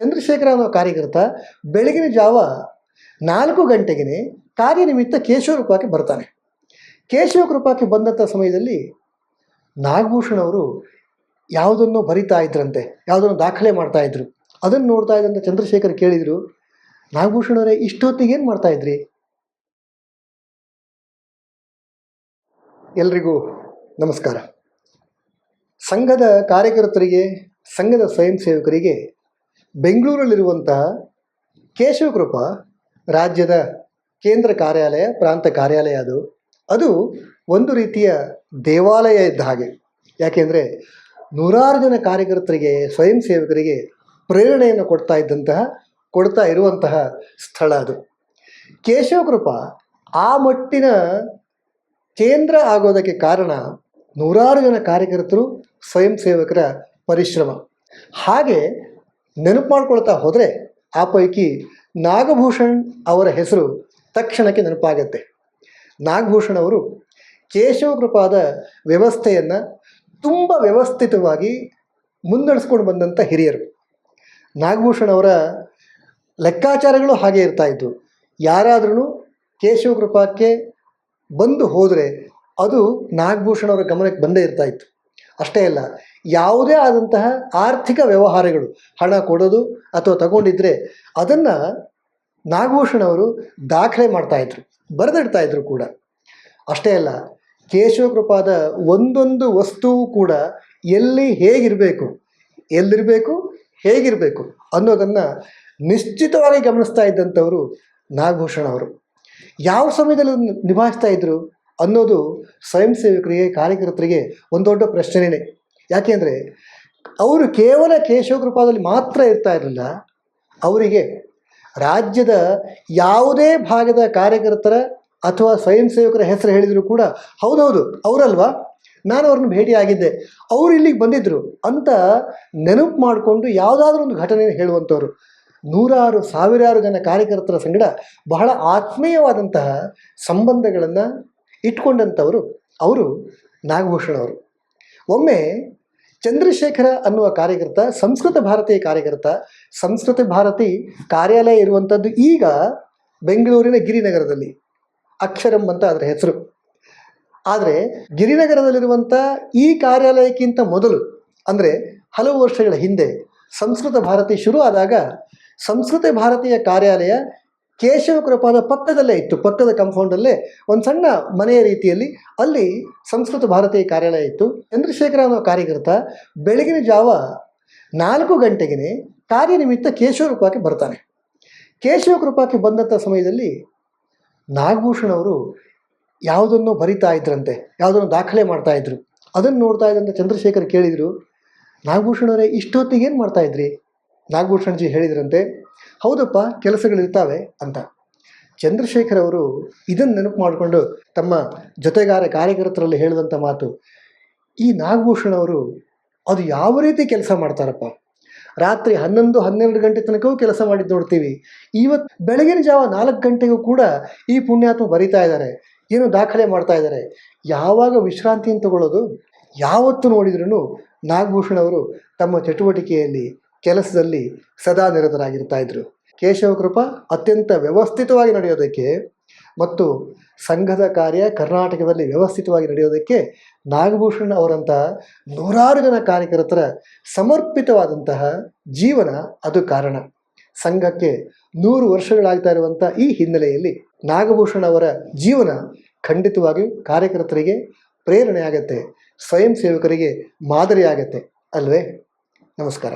ಚಂದ್ರಶೇಖರ ಅನ್ನೋ ಕಾರ್ಯಕರ್ತ ಬೆಳಗಿನ ಜಾವ 4 ಗಂಟೆಗೆ ಕಾರ್ಯನಿಮಿತ್ತ ಕೇಶವಕೃಪಕ್ಕೆ ಬರ್ತಾನೆ. ಕೇಶವಕೃಪಕ್ಕೆ ಬಂದಂಥ ಸಮಯದಲ್ಲಿ ನಾಗಭೂಷಣ್ ಅವರು ಯಾವುದನ್ನು ಬರಿತಾ ಇದ್ರಂತೆ, ಯಾವುದನ್ನು ದಾಖಲೆ ಮಾಡ್ತಾ ಇದ್ರು. ಅದನ್ನು ನೋಡ್ತಾ ಇದ್ದಂಥ ಚಂದ್ರಶೇಖರ್ ಕೇಳಿದರು, ನಾಗಭೂಷಣ್ ಅವರೇ ಇಷ್ಟೊತ್ತಿಗೆ ಏನು ಮಾಡ್ತಾ ಇದ್ರಿ? ಎಲ್ರಿಗೂ ನಮಸ್ಕಾರ. ಸಂಘದ ಕಾರ್ಯಕರ್ತರಿಗೆ, ಸಂಘದ ಸ್ವಯಂ ಸೇವಕರಿಗೆ ಬೆಂಗಳೂರಲ್ಲಿರುವಂತಹ ಕೇಶವಕೃಪ ರಾಜ್ಯದ ಕೇಂದ್ರ ಕಾರ್ಯಾಲಯ, ಪ್ರಾಂತ ಕಾರ್ಯಾಲಯ ಅದು ಒಂದು ರೀತಿಯ ದೇವಾಲಯ ಇದ್ದ ಹಾಗೆ. ಯಾಕೆಂದರೆ ನೂರಾರು ಜನ ಕಾರ್ಯಕರ್ತರಿಗೆ, ಸ್ವಯಂ ಸೇವಕರಿಗೆ ಪ್ರೇರಣೆಯನ್ನು ಕೊಡ್ತಾ ಇರುವಂತಹ ಸ್ಥಳ ಅದು. ಕೇಶವಕೃಪ ಆ ಮಟ್ಟಿನ ಕೇಂದ್ರ ಆಗೋದಕ್ಕೆ ಕಾರಣ ನೂರಾರು ಜನ ಕಾರ್ಯಕರ್ತರು, ಸ್ವಯಂ ಸೇವಕರ ಪರಿಶ್ರಮ. ಹಾಗೆ ನೆನಪು ಮಾಡ್ಕೊಳ್ತಾ ಹೋದರೆ ಆ ಪೈಕಿ ನಾಗಭೂಷಣ್ ಅವರ ಹೆಸರು ತಕ್ಷಣಕ್ಕೆ ನೆನಪಾಗತ್ತೆ. ನಾಗಭೂಷಣ್ ಅವರು ಕೇಶವಕೃಪಾದ ವ್ಯವಸ್ಥೆಯನ್ನು ತುಂಬ ವ್ಯವಸ್ಥಿತವಾಗಿ ಮುನ್ನಡೆಸ್ಕೊಂಡು ಬಂದಂಥ ಹಿರಿಯರು. ನಾಗಭೂಷಣ್ ಅವರ ಲೆಕ್ಕಾಚಾರಗಳು ಹಾಗೆ ಇರ್ತಾಯಿತ್ತು. ಯಾರಾದ್ರೂ ಕೇಶವಕೃಪಕ್ಕೆ ಬಂದು ಹೋದರೆ ಅದು ನಾಗಭೂಷಣ್ ಅವರ ಗಮನಕ್ಕೆ ಬಂದೇ ಇರ್ತಾಯಿತ್ತು. ಅಷ್ಟೇ ಅಲ್ಲ, ಯಾವುದೇ ಆದಂತಹ ಆರ್ಥಿಕ ವ್ಯವಹಾರಗಳು, ಹಣ ಕೊಡೋದು ಅಥವಾ ತಗೊಂಡಿದ್ರೆ ಅದನ್ನು ನಾಗಭೂಷಣ್ ಅವರು ದಾಖಲೆ ಮಾಡ್ತಾಯಿದ್ರು, ಬರೆದಿಡ್ತಾಯಿದ್ರು ಕೂಡ. ಅಷ್ಟೇ ಅಲ್ಲ, ಕೇಶವಕೃಪಾದ ಒಂದೊಂದು ವಸ್ತುವು ಕೂಡ ಎಲ್ಲಿರಬೇಕು ಹೇಗಿರಬೇಕು ಅನ್ನೋದನ್ನು ನಿಶ್ಚಿತವಾಗಿ ಗಮನಿಸ್ತಾ ಇದ್ದಂಥವರು ನಾಗಭೂಷಣ್ ಅವರು. ಯಾವ ಸಮಯದಲ್ಲಿ ನಿಭಾಯಿಸ್ತಾ ಇದ್ರು ಅನ್ನೋದು ಸ್ವಯಂ ಸೇವಕರಿಗೆ, ಕಾರ್ಯಕರ್ತರಿಗೆ ಒಂದು ದೊಡ್ಡ ಪ್ರಶ್ನೆನೇ. ಯಾಕೆಂದರೆ ಅವರು ಕೇವಲ ಕೇಶವಕೃಪಾದಲ್ಲಿ ಮಾತ್ರ ಇರ್ತಾ ಇರಲಿಲ್ಲ, ಅವರಿಗೆ ರಾಜ್ಯದ ಯಾವುದೇ ಭಾಗದ ಕಾರ್ಯಕರ್ತರ ಅಥವಾ ಸ್ವಯಂ ಸೇವಕರ ಹೆಸರು ಹೇಳಿದರೂ ಕೂಡ ಹೌದೌದು ಅವರಲ್ವಾ, ನಾನು ಅವ್ರನ್ನ ಭೇಟಿಯಾಗಿದ್ದೆ, ಅವರು ಇಲ್ಲಿಗೆ ಬಂದಿದ್ದರು ಅಂತ ನೆನಪು ಮಾಡಿಕೊಂಡು ಯಾವುದಾದ್ರೂ ಒಂದು ಘಟನೆಯನ್ನು ಹೇಳುವಂಥವ್ರು. ನೂರಾರು ಸಾವಿರಾರು ಜನ ಕಾರ್ಯಕರ್ತರ ಸಂಗಡ ಬಹಳ ಆತ್ಮೀಯವಾದಂತಹ ಸಂಬಂಧಗಳನ್ನು ಇಟ್ಕೊಂಡಂಥವರು ಅವರು ನಾಗಭೂಷಣ್ ಅವರು. ಒಮ್ಮೆ ಚಂದ್ರಶೇಖರ ಅನ್ನುವ ಕಾರ್ಯಕರ್ತ, ಸಂಸ್ಕೃತ ಭಾರತೀಯ ಕಾರ್ಯಕರ್ತ, ಸಂಸ್ಕೃತ ಭಾರತಿ ಕಾರ್ಯಾಲಯ ಇರುವಂಥದ್ದು ಈಗ ಬೆಂಗಳೂರಿನ ಗಿರಿನಗರದಲ್ಲಿ, ಅಕ್ಷರಂ ಅಂತ ಅದರ ಹೆಸರು. ಆದರೆ ಗಿರಿನಗರದಲ್ಲಿರುವಂಥ ಈ ಕಾರ್ಯಾಲಯಕ್ಕಿಂತ ಮೊದಲು, ಅಂದರೆ ಹಲವು ವರ್ಷಗಳ ಹಿಂದೆ ಸಂಸ್ಕೃತ ಭಾರತಿ ಶುರು ಆದಾಗ ಸಂಸ್ಕೃತ ಭಾರತೀಯ ಕಾರ್ಯಾಲಯ ಕೇಶವಕೃಪಾದ ಪಕ್ಕದಲ್ಲೇ ಇತ್ತು. ಪಕ್ಕದ ಕಾಂಪೌಂಡಲ್ಲೇ ಒಂದು ಸಣ್ಣ ಮನೆಯ ರೀತಿಯಲ್ಲಿ ಅಲ್ಲಿ ಸಂಸ್ಕೃತ ಭಾರತೀಯ ಕಾರ್ಯಾಲಯ ಇತ್ತು. ಚಂದ್ರಶೇಖರ ಅನ್ನೋ ಕಾರ್ಯಕರ್ತ ಬೆಳಗಿನ ಜಾವ 4 ಗಂಟೆಗೆ ಕಾರ್ಯನಿಮಿತ್ತ ಕೇಶವಕೃಪಕ್ಕೆ ಬರ್ತಾನೆ. ಕೇಶವಕೃಪಕ್ಕೆ ಬಂದಂಥ ಸಮಯದಲ್ಲಿ ನಾಗಭೂಷಣ್ ಅವರು ಯಾವುದನ್ನು ಬರಿತಾ ಇದ್ರಂತೆ, ಯಾವುದನ್ನು ದಾಖಲೆ ಮಾಡ್ತಾಯಿದ್ರು. ಅದನ್ನು ನೋಡ್ತಾ ಇದ್ದಂಥ ಚಂದ್ರಶೇಖರ್ ಕೇಳಿದರು, ನಾಗಭೂಷಣ್ ಅವರೇ ಇಷ್ಟೊತ್ತಿಗೆ ಏನು ಮಾಡ್ತಾಯಿದ್ರಿ? ನಾಗಭೂಷಣ್ ಜಿ ಹೇಳಿದ್ರಂತೆ, ಹೌದಪ್ಪ ಕೆಲಸಗಳಿರ್ತಾವೆ ಅಂತ. ಚಂದ್ರಶೇಖರ್ ಅವರು ಇದನ್ನು ನೆನಪು ಮಾಡಿಕೊಂಡು ತಮ್ಮ ಜೊತೆಗಾರ ಕಾರ್ಯಕರ್ತರಲ್ಲಿ ಹೇಳಿದಂಥ ಮಾತು, ಈ ನಾಗಭೂಷಣ್ ಅವರು ಅದು ಯಾವ ರೀತಿ ಕೆಲಸ ಮಾಡ್ತಾರಪ್ಪ, ರಾತ್ರಿ 11-12 ಗಂಟೆ ತನಕವೂ ಕೆಲಸ ಮಾಡಿದ್ದು ನೋಡ್ತೀವಿ. ಇವತ್ತು ಬೆಳಗಿನ ಜಾವ 4 ಗಂಟೆಗೂ ಕೂಡ ಈ ಪುಣ್ಯಾತ್ಮ ಬರಿತಾ ಇದ್ದಾರೆ, ಏನು ದಾಖಲೆ ಮಾಡ್ತಾ ಇದ್ದಾರೆ. ಯಾವಾಗ ವಿಶ್ರಾಂತಿಯನ್ನು ತಗೊಳ್ಳೋದು? ಯಾವತ್ತು ನೋಡಿದ್ರೂ ನಾಗಭೂಷಣ್ ಅವರು ತಮ್ಮ ಚಟುವಟಿಕೆಯಲ್ಲಿ, ಕೆಲಸದಲ್ಲಿ ಸದಾ ನಿರತರಾಗಿರ್ತಾ ಇದ್ರು. ಕೇಶವಕೃಪ ಅತ್ಯಂತ ವ್ಯವಸ್ಥಿತವಾಗಿ ನಡೆಯೋದಕ್ಕೆ ಮತ್ತು ಸಂಘದ ಕಾರ್ಯ ಕರ್ನಾಟಕದಲ್ಲಿ ವ್ಯವಸ್ಥಿತವಾಗಿ ನಡೆಯೋದಕ್ಕೆ ನಾಗಭೂಷಣ್ ಅವರಂತಹ ನೂರಾರು ಜನ ಕಾರ್ಯಕರ್ತರ ಸಮರ್ಪಿತವಾದಂತಹ ಜೀವನ ಅದು ಕಾರಣ. ಸಂಘಕ್ಕೆ 100 ವರ್ಷಗಳಾಗ್ತಾ ಇರುವಂಥ ಈ ಹಿನ್ನೆಲೆಯಲ್ಲಿ ನಾಗಭೂಷಣ್ ಅವರ ಜೀವನ ಖಂಡಿತವಾಗಿಯೂ ಕಾರ್ಯಕರ್ತರಿಗೆ ಪ್ರೇರಣೆ ಆಗತ್ತೆ, ಸ್ವಯಂ ಸೇವಕರಿಗೆ ಮಾದರಿ ಆಗತ್ತೆ ಅಲ್ವೇ? ನಮಸ್ಕಾರ.